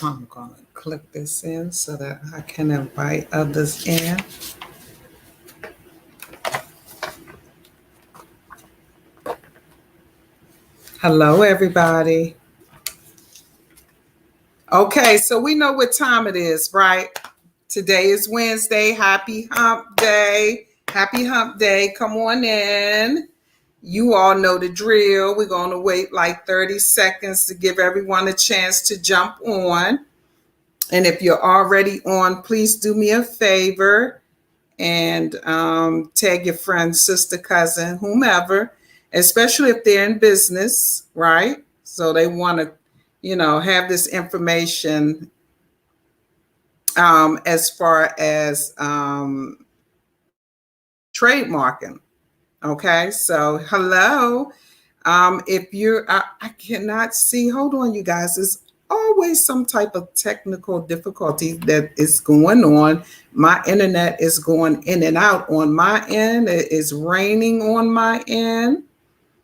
I'm going to click this in so that I can invite others in. Hello, everybody. Okay, so we know what time it is, right? Today is Wednesday. Happy hump day. Happy hump day. Come on in. You all know the drill. We're going to wait like 30 seconds to give everyone a chance to jump on. And if you're already on, please do me a favor and tag your friend, sister, cousin, whomever, especially if they're in business, right? So they want to, have this information as far as trademarking. Okay, so hello. If you're, I cannot see, hold on, you guys. There's always some type of technical difficulty that is going on. My internet is going in and out on my end. It is raining on my end.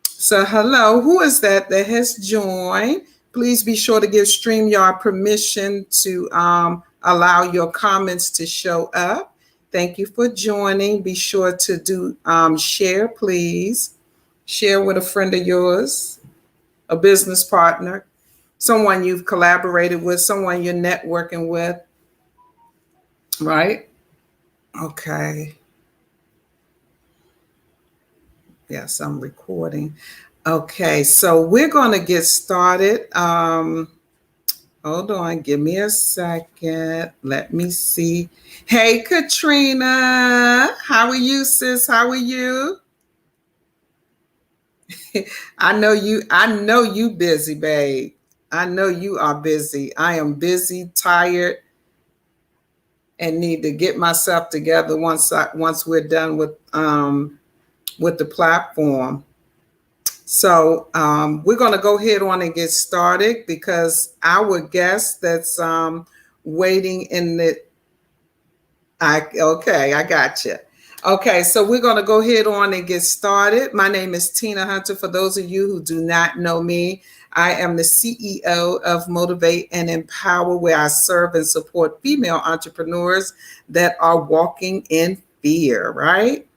So hello, who is that has joined? Please be sure to give StreamYard permission to allow your comments to show up. Thank you for joining. Be sure to do share, please. Share with a friend of yours, a business partner, someone you've collaborated with, someone you're networking with, right? Okay. Yes, I'm recording. Okay, so we're going to get started. Hold on, give me a second. Let me see. Hey, Katrina. How are you, sis? How are you? I know you busy, babe. I know you are busy. I am busy, tired, and need to get myself together once we're done with the platform. So we're going to go ahead on and get started because our guest that's waiting in the. Okay, I got you. Okay, so we're going to go ahead on and get started. My name is Tina Hunter. For those of you who do not know me, I am the CEO of Motivate and Empower, where I serve and support female entrepreneurs that are walking in fear, right?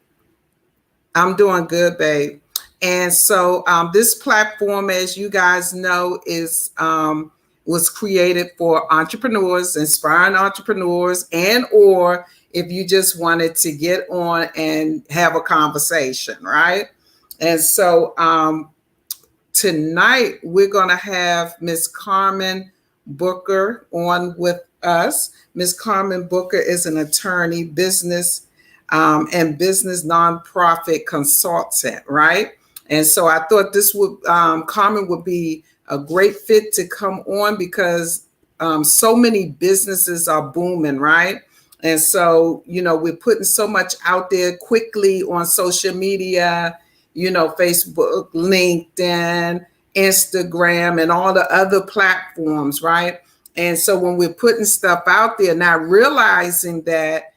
I'm doing good, babe. And so this platform, as you guys know, was created for entrepreneurs, inspiring entrepreneurs, and or if you just wanted to get on and have a conversation, right? And so tonight we're going to have Miss Karmen Booker on with us. Miss Karmen Booker is an attorney, business and business nonprofit consultant, right? And so I thought this would Karmen would be a great fit to come on because so many businesses are booming, right? And so, we're putting so much out there quickly on social media, Facebook, LinkedIn, Instagram, and all the other platforms, right? And so when we're putting stuff out there, not realizing that,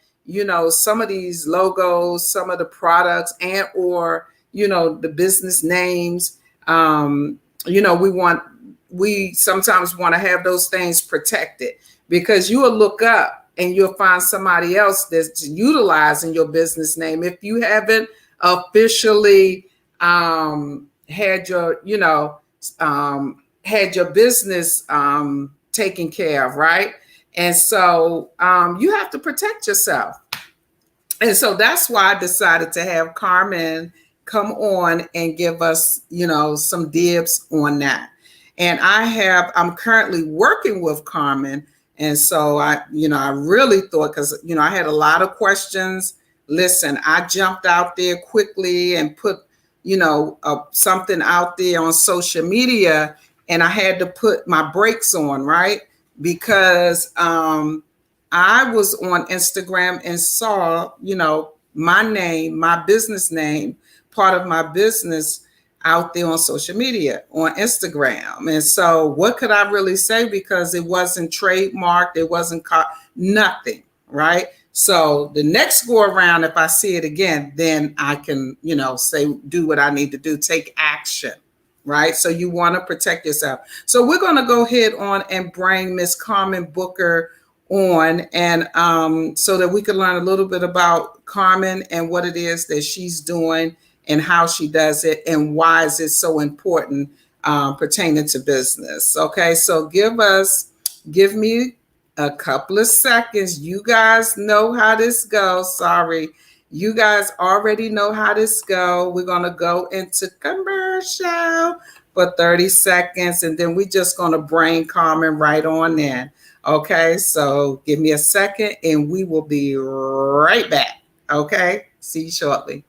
some of these logos, some of the products and or, the business names, we sometimes want to have those things protected because you will look up and you'll find somebody else that's utilizing your business name. If you haven't officially had your business taken care of, right? And so you have to protect yourself. And so that's why I decided to have Karmen come on and give us, some dibs on that. And I'm currently working with Karmen. And so I really thought, because, I had a lot of questions. Listen, I jumped out there quickly and put, something out there on social media, and I had to put my brakes on, right? Because I was on Instagram and saw, my name, my business name, part of my business out there on social media, on Instagram. And so what could I really say? Because it wasn't trademarked, it wasn't nothing, right? So the next go around, if I see it again, then I can, say, do what I need to do, take action, right? So you want to protect yourself. So we're going to go ahead on and bring Miss Karmen Booker on, and so that we can learn a little bit about Karmen and what it is that she's doing and how she does it and why is it so important pertaining to business. Okay, so give me a couple of seconds. You guys know how this goes. Sorry. You guys already know how this go. We're going to go into commercial for 30 seconds, and then we're just going to bring Karmen right on in. Okay, so give me a second, and we will be right back. Okay, see you shortly.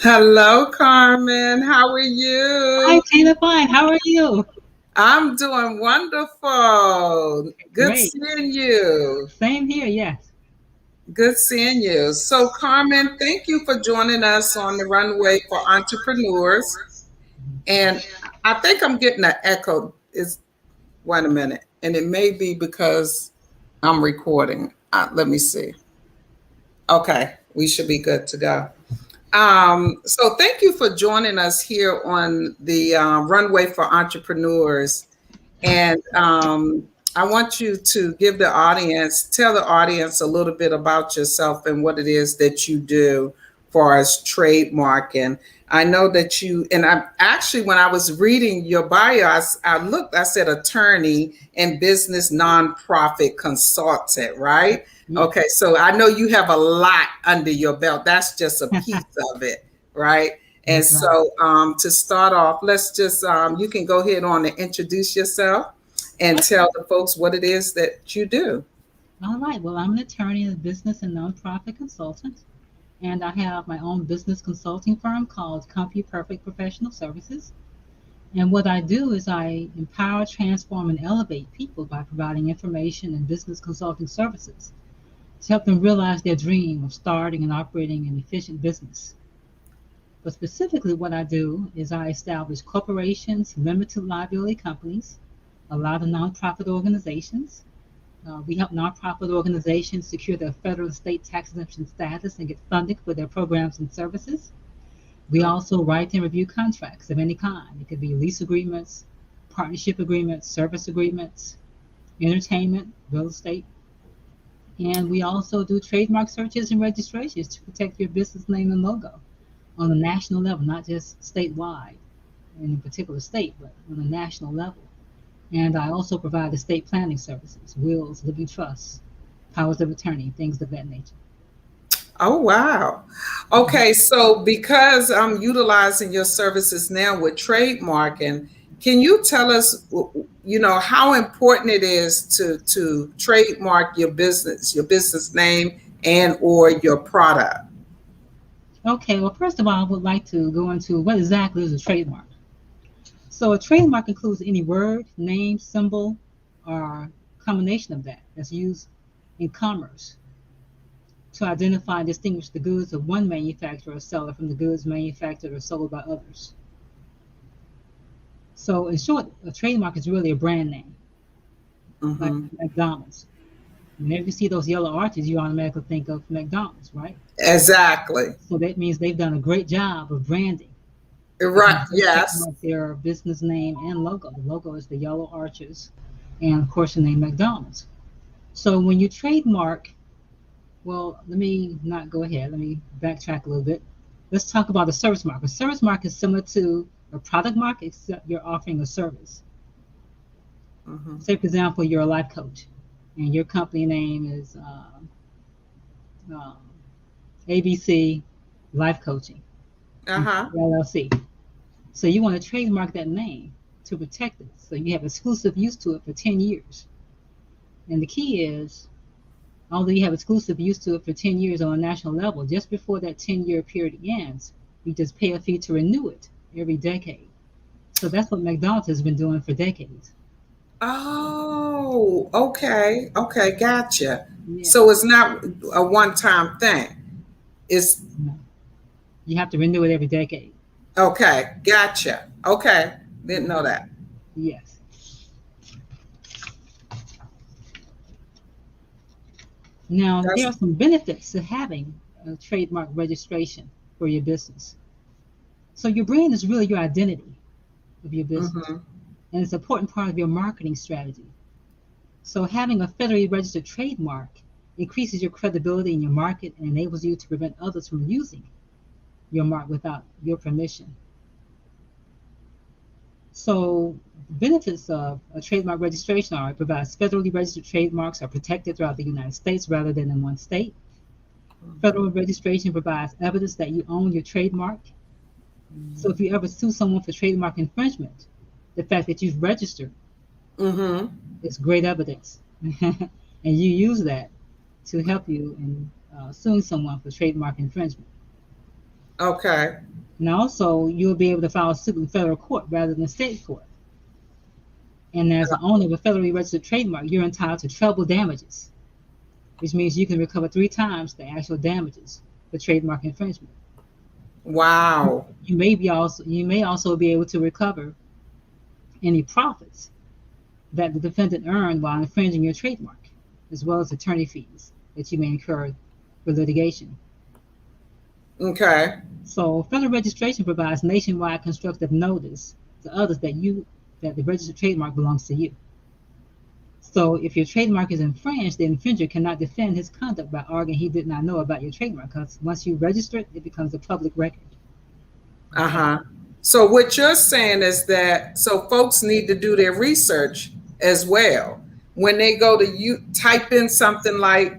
Hello, Karmen. How are you? Hi, Tina. Fine. How are you? I'm doing wonderful. Good Great. seeing you. Same here. Yes. Good seeing you. So, Karmen, thank you for joining us on the Runway for Entrepreneurs. And I think I'm getting an echo. Is wait a minute, and it may be because I'm recording. Let me see. Okay, we should be good to go. So thank you for joining us here on the Runway for Entrepreneurs. And I want you to tell the audience a little bit about yourself and what it is that you do for us trademark. And I know that and I actually, when I was reading your bio, I said attorney and business nonprofit consultant, right? Yes. Okay, so I know you have a lot under your belt. That's just a piece of it, right? And That's right. so to start off, let's just, you can go ahead on and introduce yourself and tell the folks what it is that you do. All right. Well, I'm an attorney and business and nonprofit consultant, and I have my own business consulting firm called Company Perfect Professional Services. And what I do is I empower, transform, and elevate people by providing information and business consulting services to help them realize their dream of starting and operating an efficient business. But specifically, what I do is I establish corporations, limited liability companies, a lot of nonprofit organizations. We help nonprofit organizations secure their federal and state tax exemption status and get funding for their programs and services. We also write and review contracts of any kind. It could be lease agreements, partnership agreements, service agreements, entertainment, real estate. And we also do trademark searches and registrations to protect your business name and logo on a national level, not just statewide in a particular state, but on a national level. And I also provide estate planning services, wills, living trusts, powers of attorney, things of that nature. Oh, wow. Okay, so because I'm utilizing your services now with trademarking, can you tell us, how important it is to trademark your business name and or your product? Okay, well, first of all, I would like to go into what exactly is a trademark. So a trademark includes any word, name, symbol, or combination of that that's used in commerce to identify and distinguish the goods of one manufacturer or seller from the goods manufactured or sold by others. So in short, a trademark is really a brand name, like McDonald's. Whenever you see those yellow arches, you automatically think of McDonald's, right? Exactly. So that means they've done a great job of branding. Right. Yes. Their business name and logo. The logo is the yellow arches, and of course the name McDonald's. So when you trademark, well, let me not go ahead. Let me backtrack a little bit. Let's talk about a service mark. A service mark is similar to a product mark, except you're offering a service. Say, for example, you're a life coach, and your company name is ABC Life Coaching LLC. So you want to trademark that name to protect it. So you have exclusive use to it for 10 years. And the key is, although you have exclusive use to it for 10 years on a national level, just before that 10-year period ends, You just pay a fee to renew it every decade. So that's what McDonald's has been doing for decades. Oh, okay. Okay, gotcha. Yeah. So it's not a one-time thing. It's No. You have to renew it every decade. okay, gotcha. Okay. Didn't know that. Yes. Now, there That's are some benefits to having a trademark registration for your business. So, your brand is really your identity of your business, mm-hmm. and it's an important part of your marketing strategy. So, having a federally registered trademark increases your credibility in your market and enables you to prevent others from using your mark without your permission. So, the benefits of a trademark registration are it provides federally registered trademarks are protected throughout the United States rather than in one state. Federal registration provides evidence that you own your trademark. So if you ever sue someone for trademark infringement, the fact that you've registered Mm-hmm. is great evidence. And you use that to help you in suing someone for trademark infringement. Okay. And also, you'll be able to file a suit in federal court rather than state court. And as an owner of a federally registered trademark, you're entitled to treble damages, which means you can recover 3 times the actual damages for trademark infringement. Wow. You may also be able to recover any profits that the defendant earned while infringing your trademark, as well as attorney fees that you may incur for litigation. Okay. So federal registration provides nationwide constructive notice to others that the registered trademark belongs to you. So if your trademark is infringed, the infringer cannot defend his conduct by arguing he did not know about your trademark, because once you register it, it becomes a public record. Okay? Uh-huh. So what you're saying is that so folks need to do their research as well. When they go to you type in something like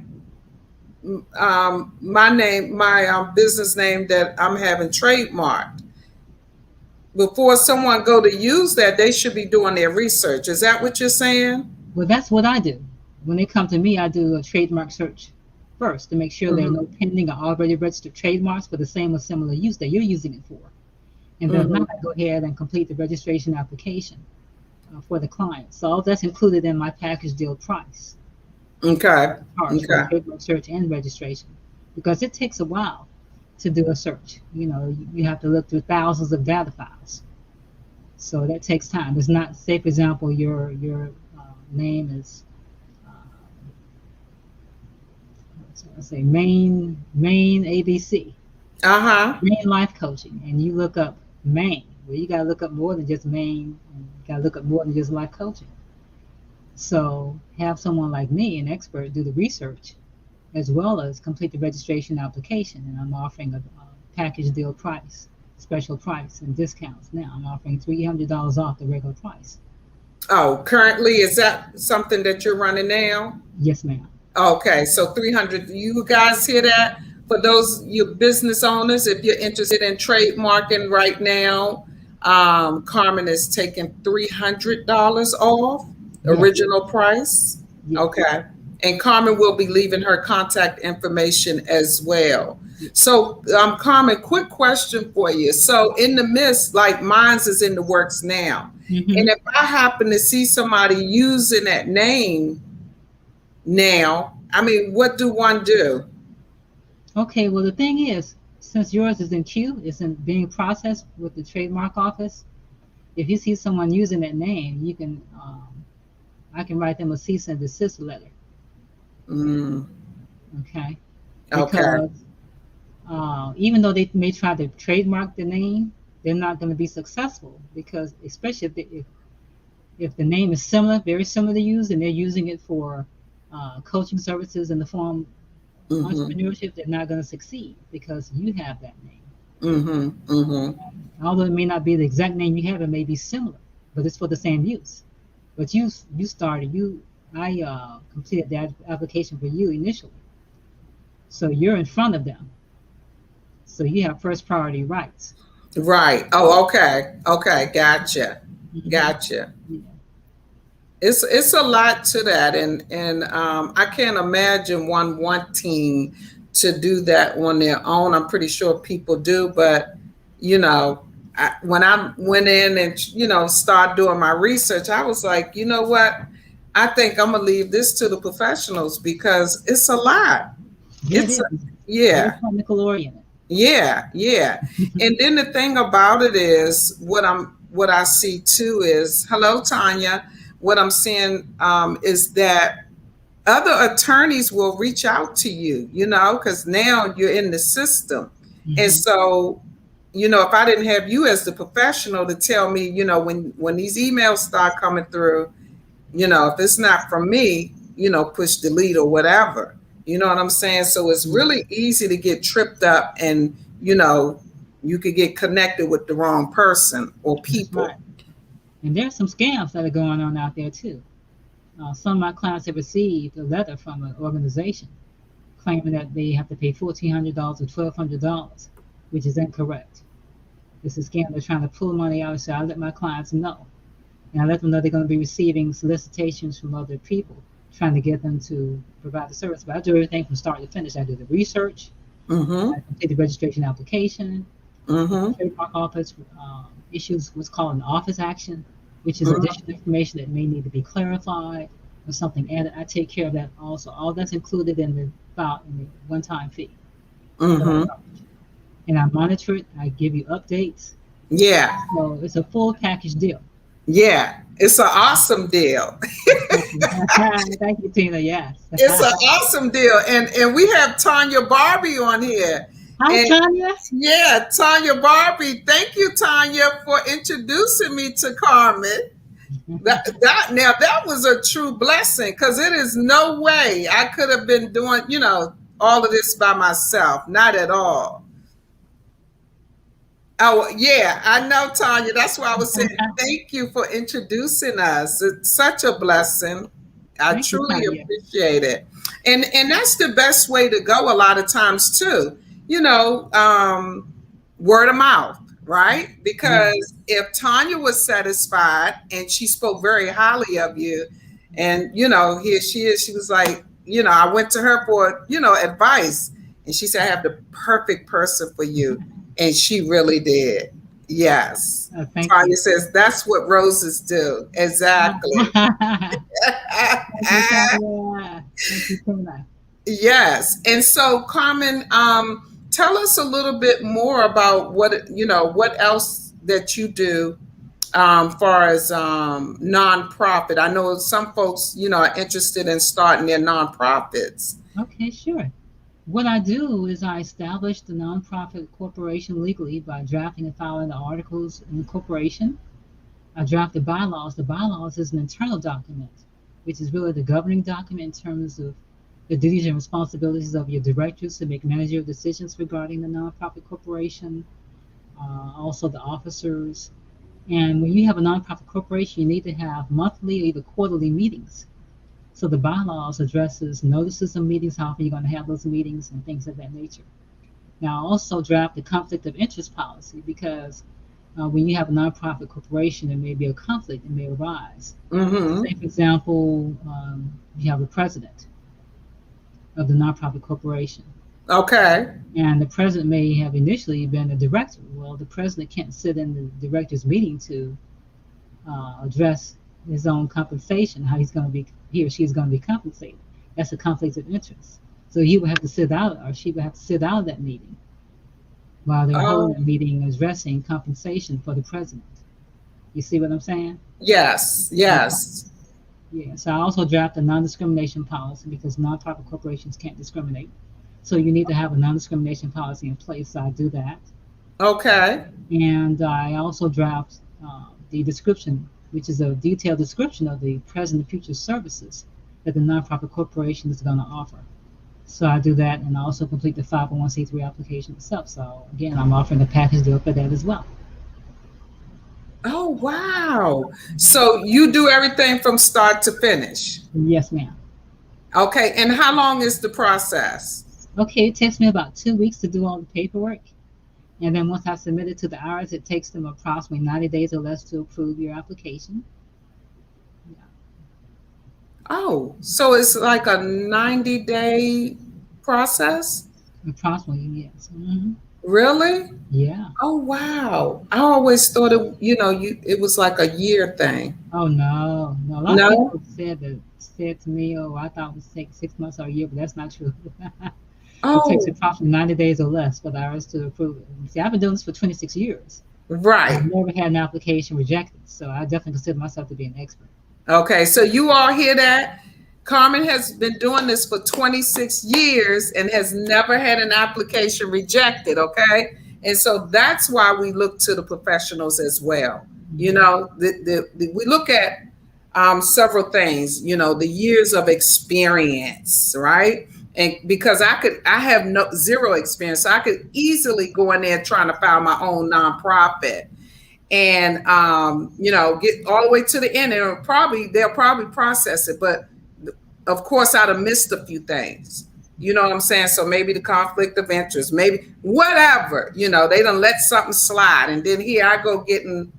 my name, my business name that I'm having trademarked. Before someone go to use that, they should be doing their research. Is that what you're saying? Well, that's what I do. When they come to me, I do a trademark search first to make sure there are no Mm-hmm. pending or already registered trademarks for the same or similar use that you're using it for. And then Mm-hmm. I go ahead and complete the registration application for the client. So all that's included in my package deal price, Okay. charge for the Okay. trademark search and registration, because it takes a while to do a search. You have to look through thousands of data files. So that takes time. It's not, say, for example, your name is, let's say, Maine ABC, Uh-huh. Maine Life Coaching, and you look up Maine. Well, you got to look up more than just Maine, and you got to look up more than just life coaching. So have someone like me, an expert, do the research as well as complete the registration application. And I'm offering a package deal price, special price, and discounts. Now I'm offering $300 off the regular price. Oh, currently, is that something that you're running now? Yes, ma'am. Okay, so 300. You guys hear that? For those you business owners, if you're interested in trademarking right now, Karmen is taking $300 off Yes, original price. yes, Okay, and Karmen will be leaving her contact information as well. yes. So, Carmen, quick question for you. So, in the midst, like mine's is in the works now, and Mm-hmm. if I happen to see somebody using that name now, I mean, what do one do? Okay, well, the thing is, since yours is in queue, it's in being processed with the trademark office. If you see someone using that name, I can write them a cease and desist letter. Mm, Okay, okay. because even though they may try to trademark the name, they're not going to be successful, because especially if the name is similar, very similar to use, and they're using it for coaching services in the form of Mm-hmm. entrepreneurship, they're not going to succeed because you have that name. Mm-hmm. Mm-hmm. Although it may not be the exact name you have, it may be similar, but it's for the same use. But you started I completed that application for you initially, so you're in front of them, so you have first priority rights. Right. Oh, okay. Okay. Gotcha. Mm-hmm. Gotcha. Yeah. It's a lot to that, and I can't imagine one wanting to do that on their own. I'm pretty sure people do, but you know, when I went in and, started doing my research, I was like, you know what? I think I'm gonna leave this to the professionals because it's a lot. Yeah, it It's is. Very yeah, technical oriented. yeah, yeah. And then the thing about it is what I see too is, hello Tanya. What I'm seeing is that other attorneys will reach out to you, because now you're in the system. And Hmm. so, if I didn't have you as the professional to tell me, when these emails start coming through, if it's not from me, push delete or whatever. You know what I'm saying? So it's Yeah, really easy to get tripped up and, you could get connected with the wrong person or that's right. people. And there's some scams that are going on out there too. Some of my clients have received a letter from an organization claiming that they have to pay $1,400 or $1,200, which is incorrect. It's a scam. They're trying to pull money out. So I let my clients know. And I let them know they're going to be receiving solicitations from other people trying to get them to provide the service. But I do everything from start to finish. I do the research, Mm-hmm. I complete the registration application. If the Mm-hmm. trademark office issues what's called an office action, which is Mm-hmm. additional information that may need to be clarified or something added. I take care of that also. All that's included in the file in the one-time fee that I Mm-hmm. charge. And I monitor it. I give you updates. Yeah. So it's a full package deal. Yeah. It's an awesome deal. Thank you. Thank you, Tina. Yes. It's an awesome deal. And we have Tanya Barbie on here. Hi, And Tanya. yeah, Tanya Barbie. Thank you, Tanya, for introducing me to Carmen. That was a true blessing because it is no way I could have been doing, all of this by myself. Not at all. Oh, yeah, I know, Tanya. That's why I was saying thank you for introducing us. It's such a blessing. I Thank you, truly Tanya. appreciate it. And that's the best way to go a lot of times too. You know, word of mouth, right? Yeah. Because if Tanya was satisfied and she spoke very highly of you, and here she is, she was like, I went to her for, advice, and she said, I have the perfect person for you. And she really did. Yes. Thank you. Tanya says that's what roses do. Exactly. Thank you, Tanya. Thank you, Tina. Yes. And so, Carmen, tell us a little bit more about what else that you do, far as nonprofit. I know some folks, are interested in starting their nonprofits. Okay, sure. What I do is I establish the nonprofit corporation legally by drafting and filing the articles in the corporation. I draft the bylaws. The bylaws is an internal document, which is really the governing document in terms of the duties and responsibilities of your directors to make managerial decisions regarding the nonprofit corporation, also the officers. And when you have a nonprofit corporation, you need to have monthly or either quarterly meetings. So the bylaws addresses notices of meetings, how often you're going to have those meetings, and things of that nature. Now, I also draft the conflict of interest policy because when you have a nonprofit corporation, there may be a conflict that may arise. Mm-hmm. Say, for example, you have a president of the nonprofit corporation, Okay. and the president may have initially been a director. Well, the president can't sit in the director's meeting to address his own compensation, how he or she is going to be compensated. That's a conflict of interest. So he would have to sit out, or she would have to sit out of that meeting while they're holding Oh, a meeting addressing compensation for the president. You see what I'm saying? yes. Okay. Yes. Yeah. So I also draft a non-discrimination policy because nonprofit corporations can't discriminate. So you need to have a non-discrimination policy in place. So I do that. Okay. And I also draft the description, which is a detailed description of the present and future services that the nonprofit corporation is going to offer. So I do that, and I also complete the 501c3 application itself. So again, I'm offering a package deal for that as well. Oh, wow. So you do everything from start to finish. Yes, ma'am. Okay. And how long is the process? Okay, it takes me about 2 weeks to do all the paperwork. And then once I submit it to the IRS, it takes them approximately 90 days or less to approve your application. Yeah, Oh, so it's like a 90-day process? approximately, yes. Really? Yeah. Oh wow. I always thought it was like a year thing. Oh no, no. A lot of No? people said to me, "Oh, I thought it would take 6 months or a year," but that's not true. It takes Oh, approximately 90 days or less for the IRS to approve it. See, I've been doing this for 26 years. I've right. never had an application rejected, so I definitely consider myself to be an expert. Okay, so you all hear that? Carmen has been doing this for 26 years and has never had an application rejected. Okay. And so that's why we look to the professionals as well. You Mhm. know, we look at several things, the years of experience, right? And because I have no zero experience, so I could easily go in there trying to file my own nonprofit and get all the way to the end, and they'll probably process it, but of course I'd have missed a few things. You know what I'm saying? So maybe the conflict of interest, maybe whatever, they done let something slide, and then here I go getting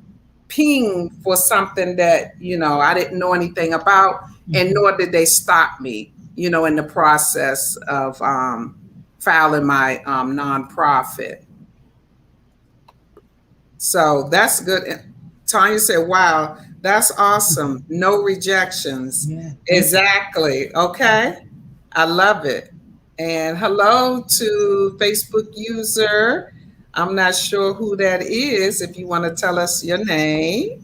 pinged for something that I didn't know anything about, and Mhm. nor did they stop me, in the process of filing my nonprofit. So that's good. Tanya said, wow, that's awesome. No rejections. Yeah, thank you. Exactly. Okay. I love it. And hello to Facebook user. I'm not sure who that is. If you want to tell us your name.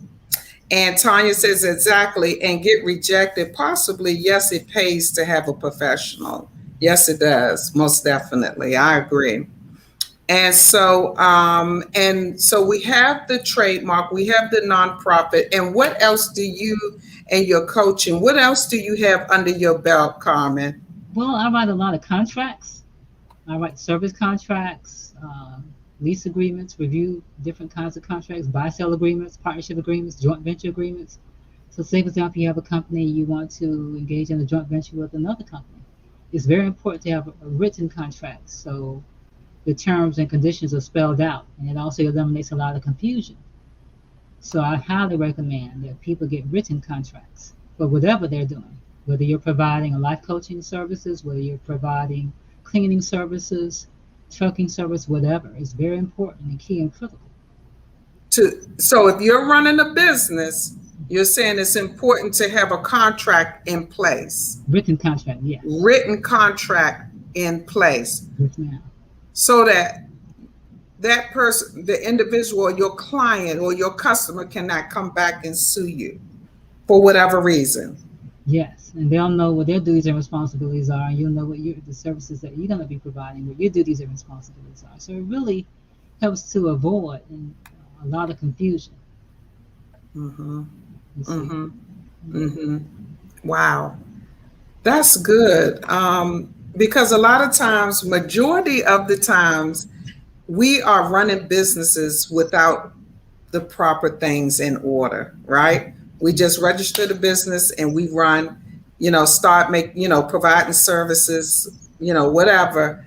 And Tanya says, exactly. And get rejected. Possibly, yes, it pays to have a professional. Yes, it does. Most definitely. I agree. And so we have the trademark, we have the nonprofit, and what else do you and your coaching? What else do you have under your belt, Carmen? Well, I write a lot of contracts. I write service contracts, lease agreements, review different kinds of contracts, buy-sell agreements, partnership agreements, joint venture agreements. So, say, for example, you have a company, you want to engage in a joint venture with another company. It's very important to have a written contract so the terms and conditions are spelled out, and it also eliminates a lot of confusion. So, I highly recommend that people get written contracts for whatever they're doing, whether you're providing a life coaching services, whether you're providing cleaning services, trucking service, whatever. It's very important and key and critical. So if you're running a business, you're saying it's important to have a contract in place, Written contract, yes. written contract in place, Yes, ma'am. so that that person, the individual, your client or your customer cannot come back and sue you for whatever reason. Yes, and they'll know what their duties and responsibilities are, and you'll know what the services that you're going to be providing, what your duties and responsibilities are. So it really helps to avoid a lot of confusion. Mm-hmm. You see. Mm-hmm. Mm-hmm. Wow. That's good. Because a lot of times, majority of the times, we are running businesses without the proper things in order, right? We just register the business and we run, start providing services, whatever.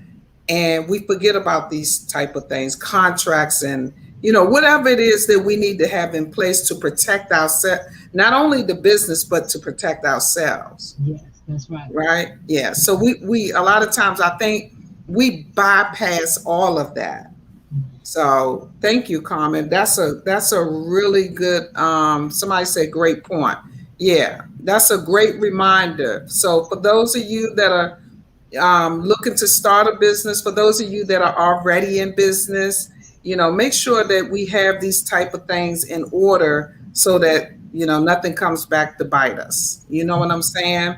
And we forget about these type of things, contracts and, whatever it is that we need to have in place to protect ourselves, not only the business, but to protect ourselves. Yes, that's right. Right. Yeah. So we a lot of times I think we bypass all of that. So thank you, Carmen. That's a really good somebody said great point. Yeah, that's a great reminder. So for those of you that are looking to start a business, for those of you that are already in business, make sure that we have these type of things in order so that nothing comes back to bite us. You know what I'm saying?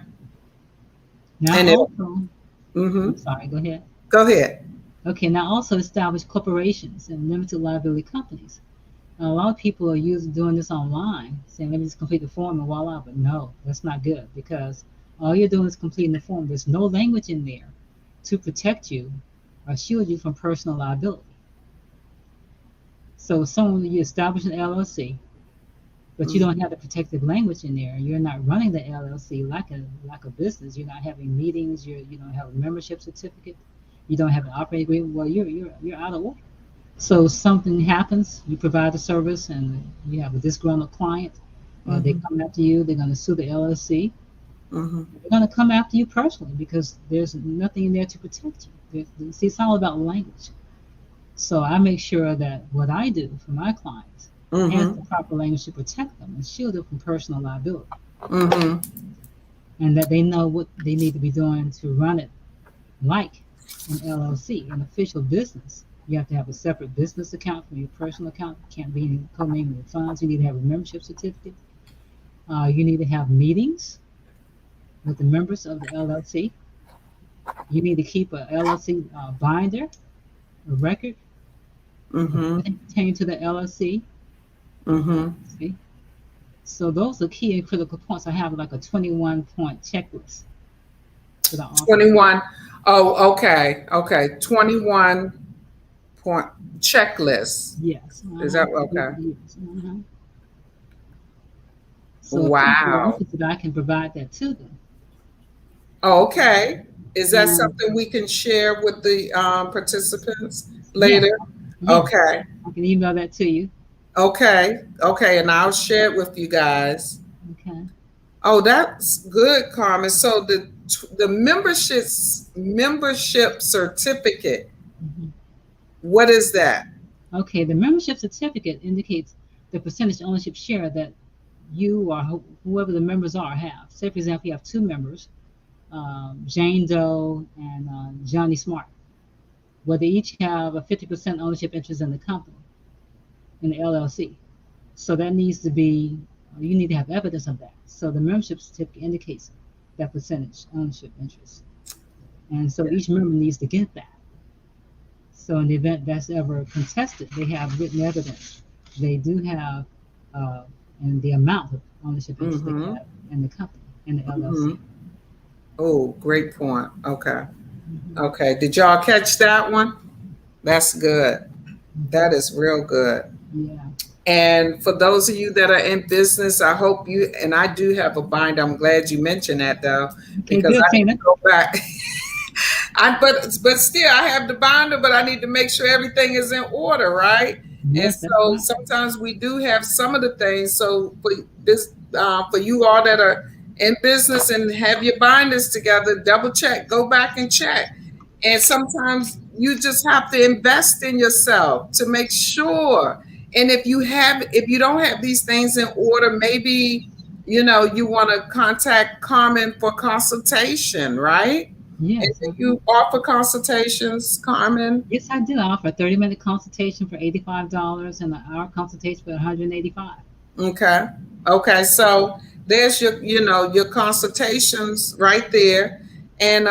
Now And it, also, mm-hmm. I'm sorry, go ahead. Go ahead. Okay, now also establish corporations and limited liability companies. Now, a lot of people are doing this online, saying, let me just complete the form and voila, but no, that's not good because all you're doing is completing the form. There's no language in there to protect you or shield you from personal liability. So, someone you establish an LLC, but you don't have the protective language in there. You're not running the LLC like a business. You're not having meetings. You don't have a membership certificate. You don't have an operating agreement. Well, you're out of order. So something happens, you provide a service, and you have a disgruntled client. They Mm-hmm. come after you. They're going to sue the LLC. Mm-hmm. They're going to come after you personally because there's nothing in there to protect you. See, it's all about language. So I make sure that what I do for my clients has the Mm-hmm. proper language to protect them and shield them from personal liability, Mm-hmm. and that they know what they need to be doing to run it like an LLC, an official business. You have to have a separate business account from your personal account. You can't be commingling funds. You need to have a membership certificate. You need to have meetings with the members of the LLC. You need to keep a LLC binder, a record of Mm-hmm. everything pertaining to the LLC. Mm-hmm. See? So those are key and critical points. I have like a 21-point checklist that I offer. 21. Oh, okay. Okay. 21 point checklist. Yes. Is Uh-huh. that okay? Yes. Uh-huh. So if they're Wow. interested, I can provide that to them. Okay. Is that And something we can share with the participants yes, later? yes, Okay. I can email that to you. Okay. Okay. And I'll share it with you guys. Okay. Oh, that's good, Carmen. So the membership certificate, Mhm. what is that? Okay, the membership certificate indicates the percentage ownership share that you or whoever the members are have. Say, for example, you have two members, Jane Doe and Johnny Smart, where they each have a 50% ownership interest in the company, in the LLC. So that needs to be, you need to have evidence of that. So the membership certificate indicates that percentage ownership interest. And so each member needs to get that. So in the event that's ever contested, they have written evidence. They do have, uh, and the amount of ownership interest they Mm-hmm. have in the company, in the Mm-hmm. LLC. Oh, great point. Okay. Hmm. Okay. Did y'all catch that one? That's good. That Hmm. is real good. Yeah. And for those of you that are in business, I hope you, and I do have a binder. I'm glad you mentioned that though, Okay, because good, I need to Tina. go back. But still I have the binder, but I need to make sure everything is in order, right? And Yes, that's so right. sometimes we do have some of the things. So for this, for you all that are in business and have your binders together, double check, go back and check. And sometimes you just have to invest in yourself to make sure. And if you don't have these things in order, maybe you want to contact Carmen for consultation, right? And Yes. do Uh-huh. you offer consultations, Carmen? Yes, I do. I offer a 30-minute consultation for $85 and an hour consultation for 185. Okay. Okay. So there's your consultations right there. And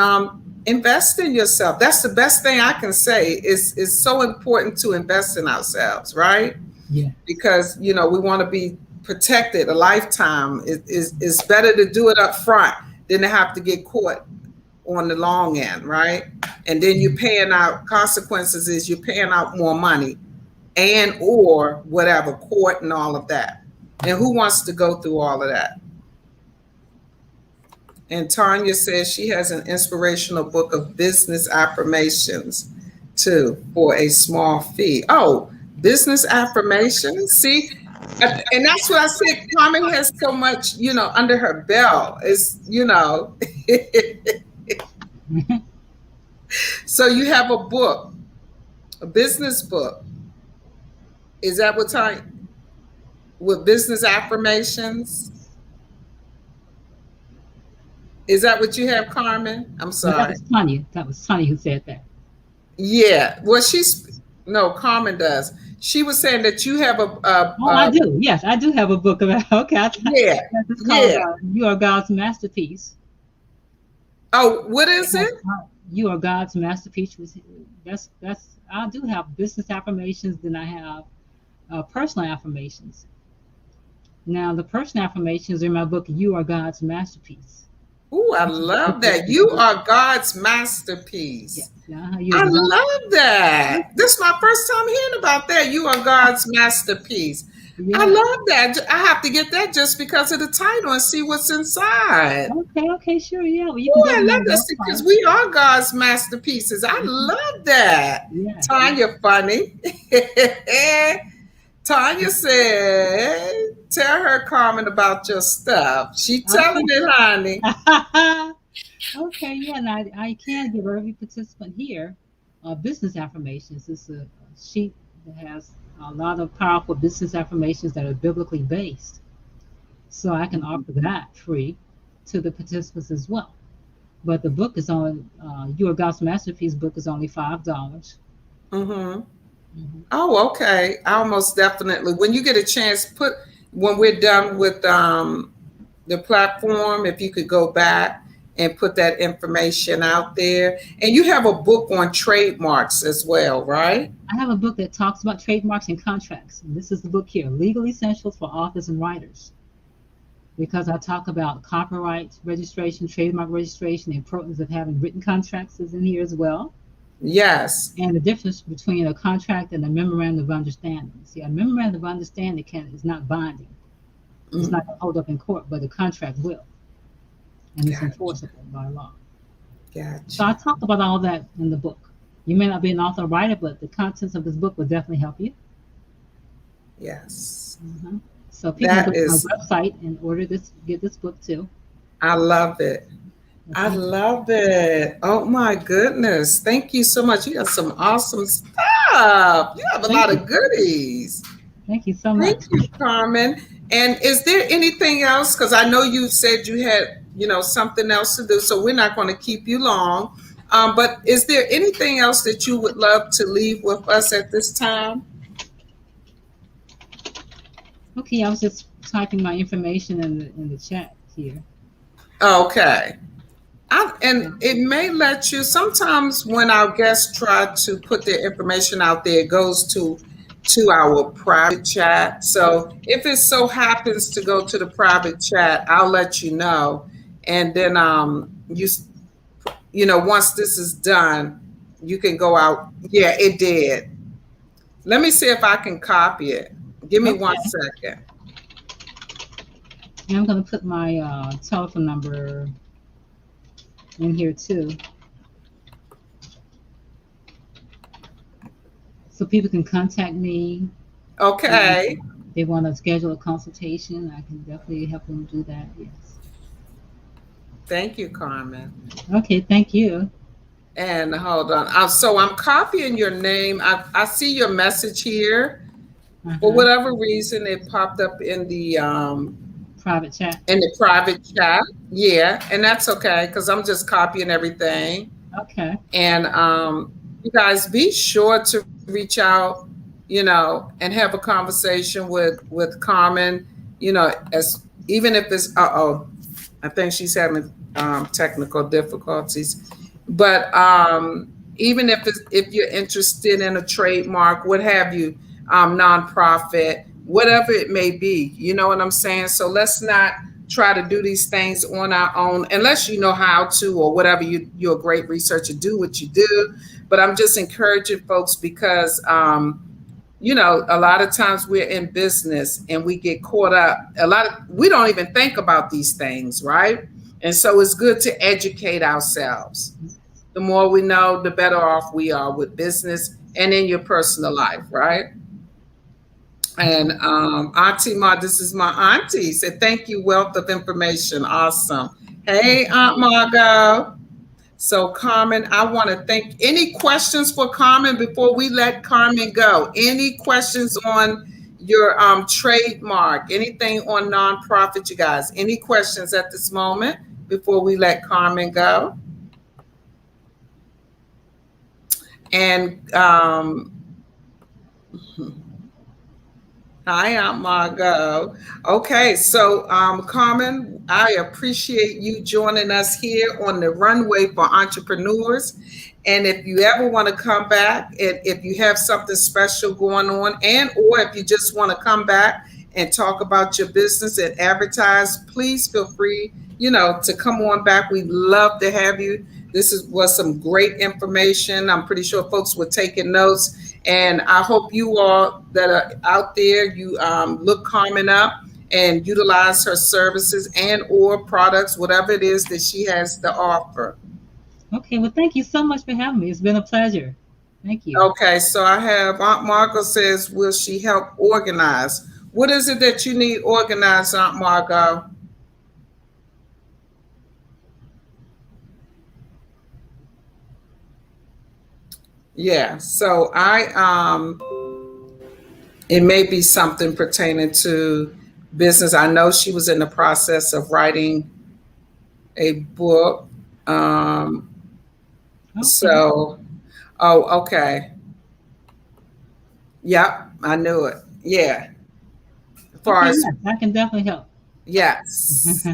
invest in yourself. That's the best thing I can say. Is so important to invest in ourselves, right? Yes. Because we want to be protected a lifetime. It's better to do it up front than to have to get caught on the long end, right? And then you're paying out consequences is you're paying out more money and or whatever, court and all of that. And who wants to go through all of that? And Tanya says she has an inspirational book of business affirmations too for a small fee. Oh, business affirmations. See, and that's what I said. Carmen has so much, under her belt. So you have a book, a business book. Is that what time with business affirmations? Is that what you have, Carmen? I'm No, that sorry. was Tanya. That was Tanya who said that. Yeah. Well, no, Carmen does. She was saying that you have Oh, I do. Yes, I do have a book about. Okay, yeah, it's called yeah. "You Are God's Masterpiece." Oh, what is Has, it? You are God's masterpiece. That's. I do have business affirmations. Then I have personal affirmations. Now, the personal affirmations are in my book. You are God's masterpiece. Oh, I Which is a book love that that. You are God's masterpiece. yes, you are I the love that. This is my first time hearing about that. You are God's masterpiece. I yeah. love that. I have to get that just because of the title and see what's inside. Okay, okay, sure, yeah. Well, you can Oh, go to I my love this because website. we are God's masterpieces. I love that. Yes, yes. Tanya, funny. Tanya said, "Tell her, Carmen, about your stuff." She telling it, honey. Okay, yeah, and I can give every participant here business affirmations. It's a sheet that has a lot of powerful business affirmations that are biblically based. So I can offer that free to the participants as well. But the book is only Your God's Masterpiece book is only $5. Mm-hmm. Mhm. Oh, okay. I'll most definitely. When you get a chance, put when we're done with the platform, if you could go back and put that information out there. And you have a book on trademarks as well, right? I have a book that talks about trademarks and contracts. And this is the book here, Legal Essentials for Authors and Writers, because I talk about copyright registration, trademark registration, the importance of having written contracts is in here as well, Yes. and the difference between a contract and a memorandum of understanding. See, a memorandum of understanding is not binding. It's Mm, not going to hold up in court, but a contract will, and it's gotcha. enforceable by law. So I Gotcha. talk about all that in the book. You may not be an author or writer, but the contents of this book will definitely help you. Yes. Mhm. So people can That go to my is, website and order this, get this book too. I love it. Well, I thank you. love it. Oh my goodness. Thank you so much. You got some awesome stuff. You have a Thank lot you. of goodies. Thank you so Thank much. you, Carmen. And is there anything else? Because I know you said you had, something else to do, so we're not going to keep you long. But is there anything else that you would love to leave with us at this time? Okay, I was just typing my information in the chat here. Okay. And it may let you sometimes when our guests try to put their information out there, it goes to our private chat. So if it so happens to go to the private chat, I'll let you know. And then once this is done, you can go out. Yeah, it did. Let me see if I can copy it. Give me one Okay, second. and I'm going to put my telephone number in here too, so people can contact me. And Okay. if they want to schedule a consultation, I can definitely help them do that. Yes. Thank you, Carmen. Okay, thank you. And hold on. So I'm copying your name. I see your message here. For Uh-huh. whatever reason, it popped up Private chat. in the private chat. Yeah, and that's okay because I'm just copying everything. Okay. And you guys be sure to reach out, and have a conversation with Carmen. As even if it's I think she's having technical difficulties. But even if you're interested in a trademark, what have you, nonprofit, whatever it may be, you know what I'm saying? So let's not try to do these things on our own unless you know how to or whatever. You're a great researcher, do what you do. But I'm just encouraging folks because a lot of times we're in business and we get caught up. We don't even think about these things, right? And so it's good to educate ourselves. The more we know, the better off we are with business and in your personal life, right? And Auntie Ma, this is my auntie. Said, thank you, wealth of information. Awesome. Hey, Aunt Margot. So, Carmen, I want to thank. Any questions for Carmen before we let Carmen go? Any questions on your trademark? Anything on nonprofit, you guys? Any questions at this moment before we let Carmen go? And hi, Aunt Margot. Okay, so Carmen, I appreciate you joining us here on the Runway for Entrepreneurs. And if you ever want to come back, and if you have something special going on, and or if you just want to come back and talk about your business and advertise, please feel free, to come on back. We'd love to have you. Was some great information. I'm pretty sure folks were taking notes. And I hope you all that are out there, you look Carmen up and utilize her services and or products, whatever it is that she has to offer. Okay. Well, thank you so much for having me. It's been a pleasure. Thank you. Okay, so I have Aunt Margot says, will she help organize? What is it that you need organized, Aunt Margot? Yeah. So it may be something pertaining to business. I know she was in the process of writing a book. Um, Okay. so, oh, okay. Yep, I knew it. Yeah. As far Okay, as yes, I can definitely help. yes.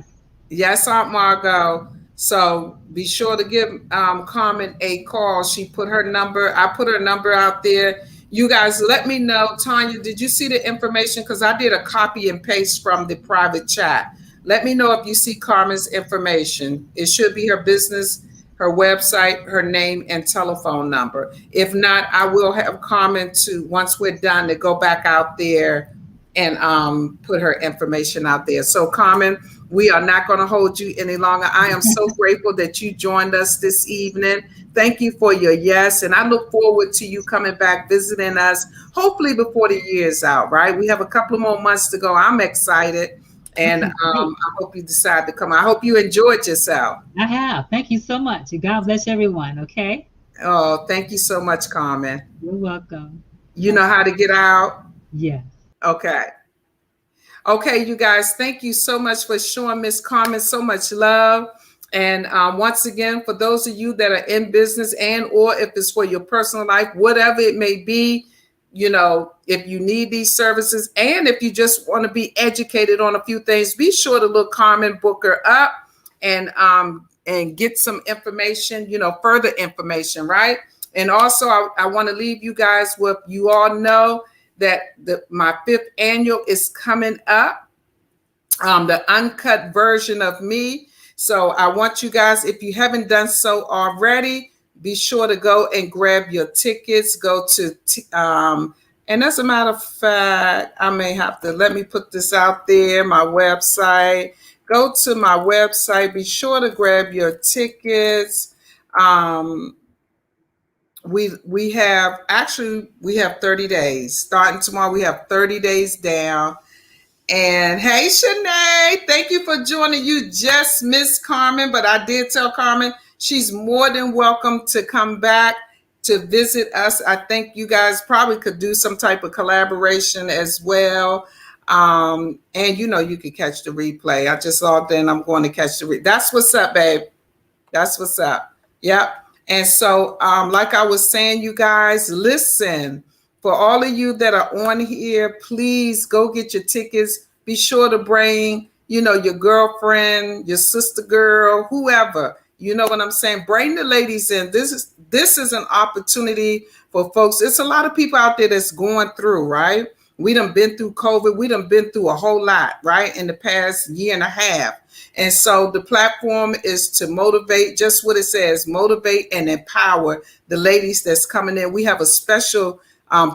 Yes, Aunt Margot. So be sure to give Carmen a call. She put her number, I put her number out there. You guys let me know. Tanya, did you see the information? Because I did a copy and paste from the private chat. Let me know if you see Carmen's information. It should be her business, her website, her name, and telephone number. If not, I will have Carmen to, once we're done, to go back out there and put her information out there. So, Carmen, we are not going to hold you any longer. I am so grateful that you joined us this evening. Thank you for your yes. And I look forward to you coming back, visiting us, hopefully before the year is out, right? We have a couple of more months to go. I'm excited. And Okay, great. I hope you decide to come. I hope you enjoyed yourself. I have. Thank you so much. God bless everyone. Okay. Oh, thank you so much, Carmen. You're welcome. You Bye. know how to get out? Yes. Okay. Okay, you guys, thank you so much for showing Miss Carmen so much love. And once again, for those of you that are in business and or if it's for your personal life, whatever it may be, you know, if you need these services and if you just want to be educated on a few things, be sure to look Carmen Booker up and get some information, you know, further information, right? And also, I want to leave you guys with you all know that my 5th annual is coming up, the uncut version of me. So I want you guys, if you haven't done so already, be sure to go and grab your tickets. Go to, and as a matter of fact, I may have to, let me put this out there, my website. Go to my website. Be sure to grab your tickets. Um, we have 30 days starting tomorrow. We have 30 days down. And hey, Shanae, thank you for joining. You just missed Carmen, but I did tell Carmen she's more than welcome to come back to visit us. I think you guys probably could do some type of collaboration as well. And you know, you could catch the replay. I just logged in. I'm going to catch the That's what's up, babe. That's what's up. Yep. And so, like I was saying, you guys, listen, for all of you that are on here, please go get your tickets. Be sure to bring, you know, your girlfriend, your sister girl, whoever. You know what I'm saying? Bring the ladies in. This is an opportunity for folks. It's a lot of people out there that's going through, right? We done been through COVID. We done been through a whole lot, right? In the past year and a half. And so the platform is to motivate, just what it says, motivate and empower the ladies that's coming in. We have a special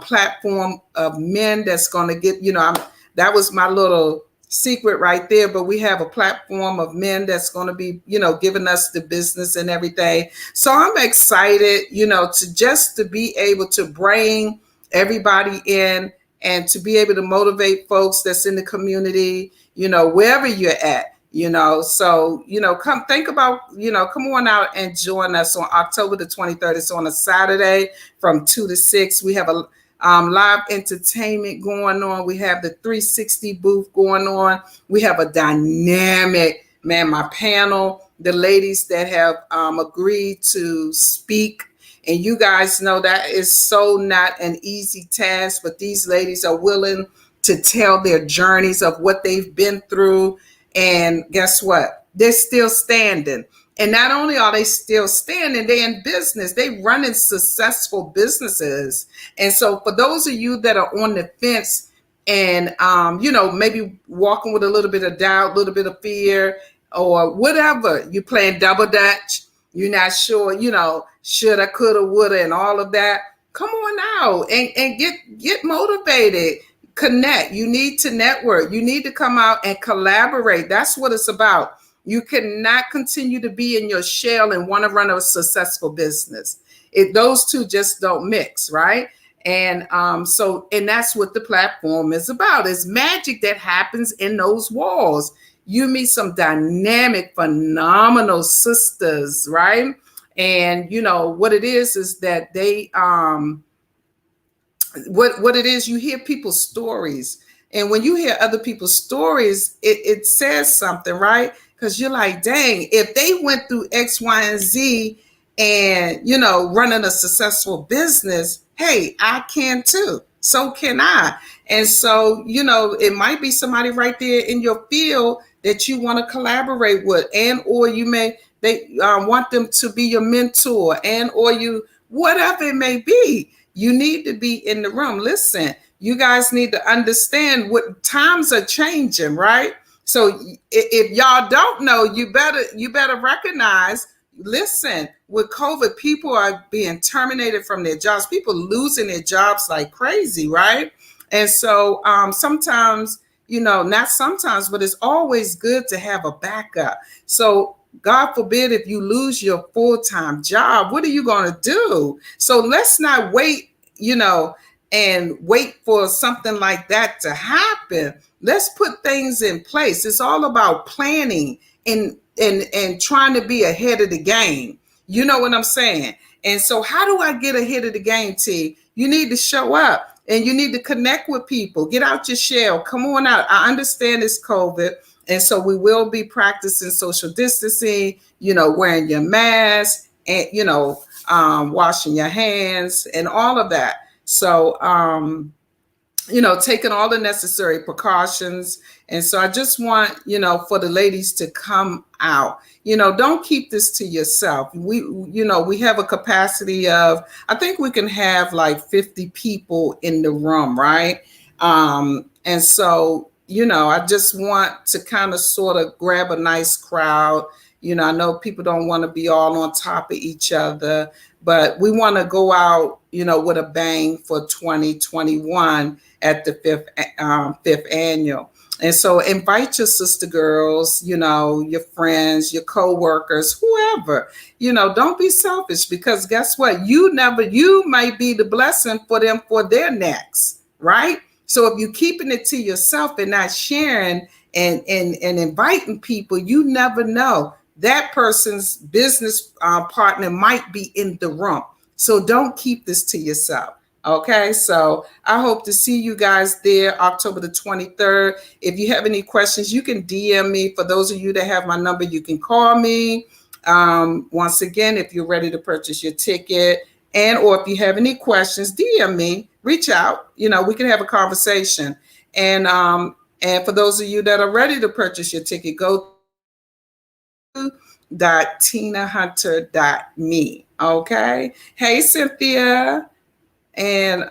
platform of men that's going to get, you know, that was my little secret right there, but we have a platform of men that's going to be, you know, giving us the business and everything. So I'm excited, you know, to be able to bring everybody in and to be able to motivate folks that's in the community, you know, wherever you're at. You know, so, you know, come think about, you know, come on out and join us on October the 23rd. It's on a Saturday from 2 to 6. We have a live entertainment going on. We have the 360 booth going on. We have a dynamic, man, my panel, the ladies that have agreed to speak. And you guys know that is so not an easy task, but these ladies are willing to tell their journeys of what they've been through. And guess what? They're still standing. And not only are they still standing, they're in business. They running successful businesses. And so for those of you that are on the fence and, you know, maybe walking with a little bit of doubt, a little bit of fear or whatever, you playing double dutch, you're not sure, you know, shoulda, coulda, woulda, and all of that. Come on out and get motivated. Connect. You need to network. You need to come out and collaborate. That's what it's about. You cannot continue to be in your shell and want to run a successful business. Those two just don't mix, right? And and that's what the platform is about. It's magic that happens in those walls. You meet some dynamic, phenomenal sisters, right? And what it is that they what it is, you hear people's stories, and when you hear other people's stories, it says something, right? Because you're like, dang, if they went through X, Y, and Z, and running a successful business, hey, I can too, so can I. And so it might be somebody right there in your field that you want to collaborate with, and or you may they want them to be your mentor, and or you, whatever it may be, you need to be in the room. Listen, you guys need to understand what times are changing, right? So if y'all don't know, you better recognize. Listen, with COVID, people are being terminated from their jobs. People losing their jobs like crazy, right? And so sometimes, not sometimes, but it's always good to have a backup. So God forbid if you lose your full-time job, what are you going to do? So let's not wait, and wait for something like that to happen. Let's put things in place. It's all about planning and trying to be ahead of the game. You know what I'm saying? And so how do I get ahead of the game, T? You need to show up and you need to connect with people. Get out your shell. Come on out. I understand it's COVID. And so we will be practicing social distancing, wearing your mask and, washing your hands and all of that. So, taking all the necessary precautions. And so I just want, for the ladies to come out, don't keep this to yourself. We have a capacity of, I think we can have like 50 people in the room, right? And so, I just want to kind of sort of grab a nice crowd. I know people don't want to be all on top of each other, but we want to go out, with a bang for 2021 at the fifth annual. And so invite your sister girls, your friends, your co-workers, whoever, don't be selfish, because guess what? You might be the blessing for them for their next, right? So if you're keeping it to yourself and not sharing and inviting people, you never know. That person's business partner might be in the room. So don't keep this to yourself. Okay, so I hope to see you guys there October the 23rd. If you have any questions, you can DM me. For those of you that have my number, you can call me. Once again, if you're ready to purchase your ticket, and or if you have any questions, DM me, reach out. We can have a conversation. And for those of you that are ready to purchase your ticket, go to tinahunter.me. Okay. Hey, Cynthia. And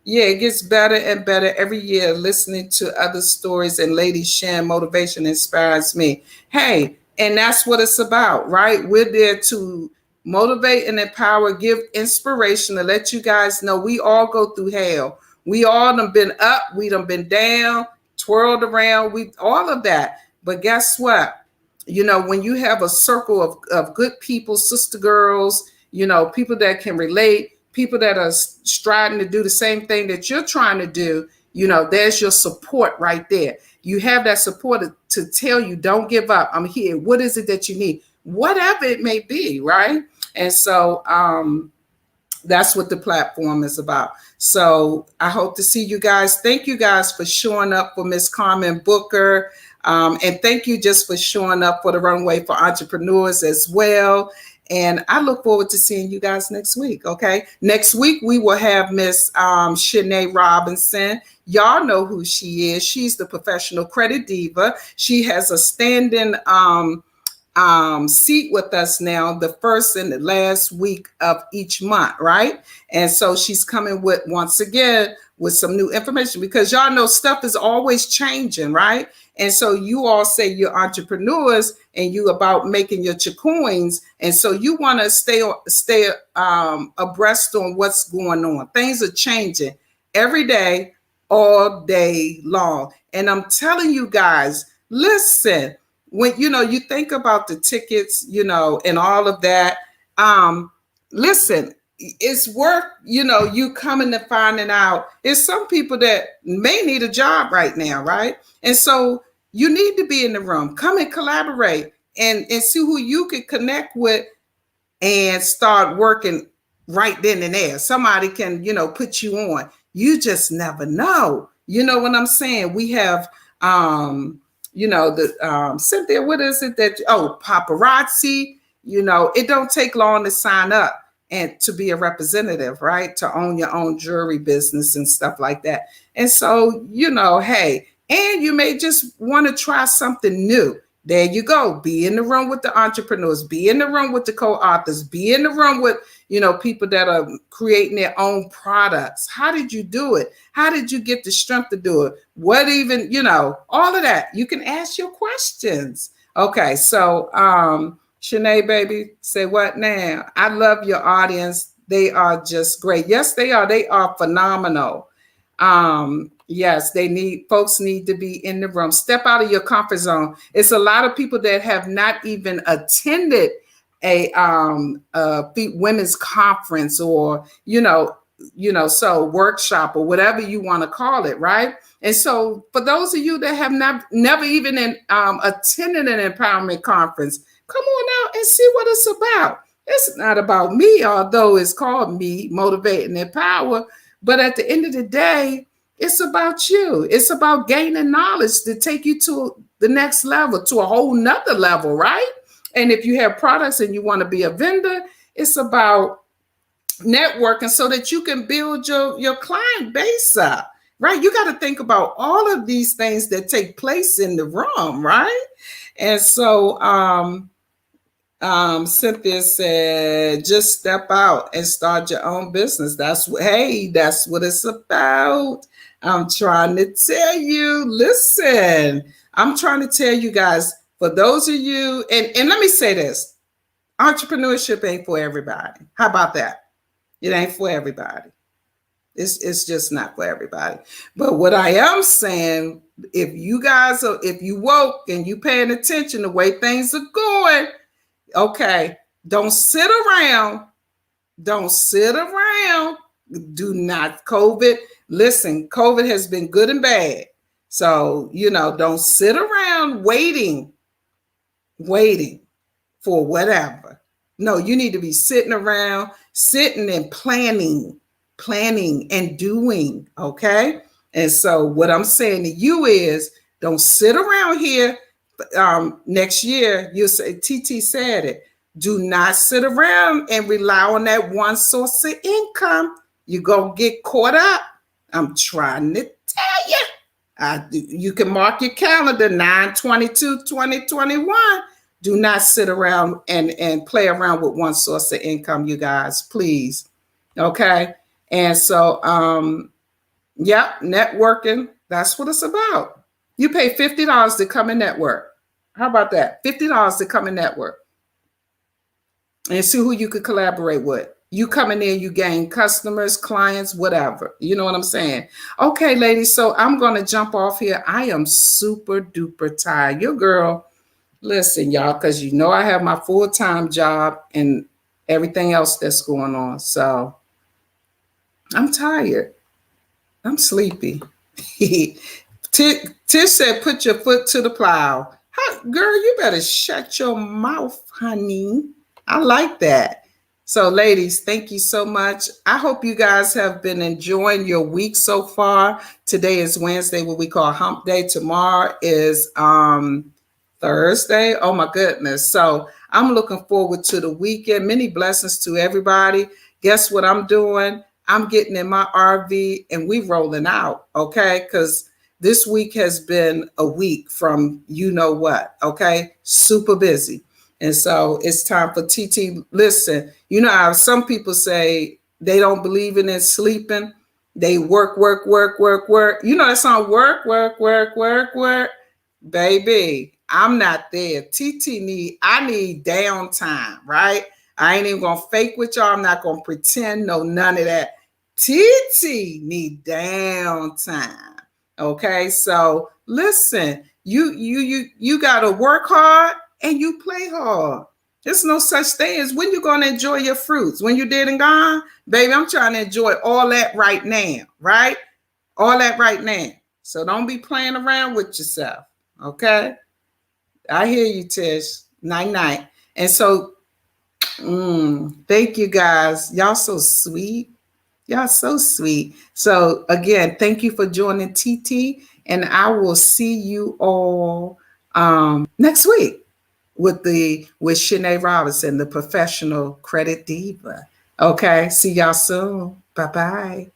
it gets better and better every year. Listening to other stories and ladies sharing motivation inspires me. Hey, and that's what it's about, right? We're there to motivate and empower, give inspiration, to let you guys know we all go through hell. We all done been up, we done been down, twirled around, we all of that. But guess what? When you have a circle of good people, sister girls, people that can relate, people that are striving to do the same thing that you're trying to do, there's your support right there. You have that support to tell you, don't give up. I'm here. What is it that you need? Whatever it may be, right? And so that's what the platform is about. So I hope to see you guys. Thank you guys for showing up for Miss Karmen Booker. And thank you just for showing up for the Runway for Entrepreneurs as well. And I look forward to seeing you guys next week. Okay. Next week, we will have Miss Shanae Robinson. Y'all know who she is. She's the professional credit diva. She has a standing seat with us now, the first and the last week of each month, right? And so she's coming with, once again, with some new information, because y'all know stuff is always changing, right? And so you all say you're entrepreneurs and you about making your coins, and so you want to stay abreast on what's going on. Things are changing every day, all day long. And I'm telling you guys, listen, when you think about the tickets, and all of that, listen, it's worth, you coming to finding out. It's some people that may need a job right now, right? And so you need to be in the room. Come and collaborate and see who you can connect with and start working right then and there. Somebody can, put you on. You just never know. You know what I'm saying? We have, Cynthia, what is it paparazzi, it don't take long to sign up and to be a representative, right? To own your own jewelry business and stuff like that. And so, hey, and you may just want to try something new. There you go. Be in the room with the entrepreneurs, be in the room with the co-authors, be in the room with, people that are creating their own products. How did you do it? How did you get the strength to do it? What even, all of that. You can ask your questions. Okay. So, Shanae, baby, say what now? I love your audience. They are just great. Yes, they are. They are phenomenal. Yes, folks need to be in the room. Step out of your comfort zone. It's a lot of people that have not even attended a women's conference or, so workshop or whatever you want to call it, right? And so for those of you that have never even attended an empowerment conference, come on out and see what it's about. It's not about me, although it's called Me, Motivate and Empower. But at the end of the day, it's about you. It's about gaining knowledge to take you to the next level, to a whole nother level, right? And if you have products and you want to be a vendor, it's about networking so that you can build your client base up, right? You got to think about all of these things that take place in the room, right? And so Cynthia said, just step out and start your own business. That's what it's about. I'm trying to tell you, listen, I'm trying to tell you guys, for those of you, and let me say this, entrepreneurship ain't for everybody. How about that? It ain't for everybody. It's just not for everybody. But what I am saying, if you woke and you paying attention the way things are going, okay, don't sit around. Don't sit around. Do not COVID. Listen, COVID has been good and bad. So, don't sit around waiting for whatever. No, you need to be sitting and planning and doing, okay? And so what I'm saying to you is don't sit around here. Next year, you'll say, TT said it. Do not sit around and rely on that one source of income. You're going to get caught up. I'm trying to tell you. You can mark your calendar 9/22/2021. Do not sit around and play around with one source of income, you guys, please. Okay. And so, networking, that's what it's about. You pay $50 to come and network. How about that? $50 to come and network and see who you could collaborate with. You come in there, you gain customers, clients, whatever. You know what I'm saying? Okay, ladies, so I'm going to jump off here. I am super duper tired. Your girl, listen, y'all, because I have my full-time job and everything else that's going on. So I'm tired. I'm sleepy. Tish said, put your foot to the plow. Girl, you better shut your mouth, honey. I like that. So, ladies, thank you so much. I hope you guys have been enjoying your week so far. Today is Wednesday, what we call Hump Day. Tomorrow is Thursday. Oh, my goodness. So I'm looking forward to the weekend. Many blessings to everybody. Guess what I'm doing? I'm getting in my RV and we rolling out, okay? Because this week has been a week from you know what, okay? Super busy. And so it's time for TT. Listen, you know how some people say they don't believe in it sleeping. They work. You know that song, work. Baby, I'm not there. I need downtime, right? I ain't even going to fake with y'all. I'm not going to pretend. No, none of that. TT need downtime. Okay, so listen, you got to work hard and you play hard. There's no such thing as when you're going to enjoy your fruits. When you're dead and gone, baby, I'm trying to enjoy all that right now, right? All that right now. So don't be playing around with yourself, okay? I hear you, Tish. Night. And so Thank you guys. Y'all so sweet. Y'all so sweet. So again, thank you for joining TT, and I will see you all next week with Shanae Robinson, the professional credit diva. Okay, see y'all soon. Bye bye.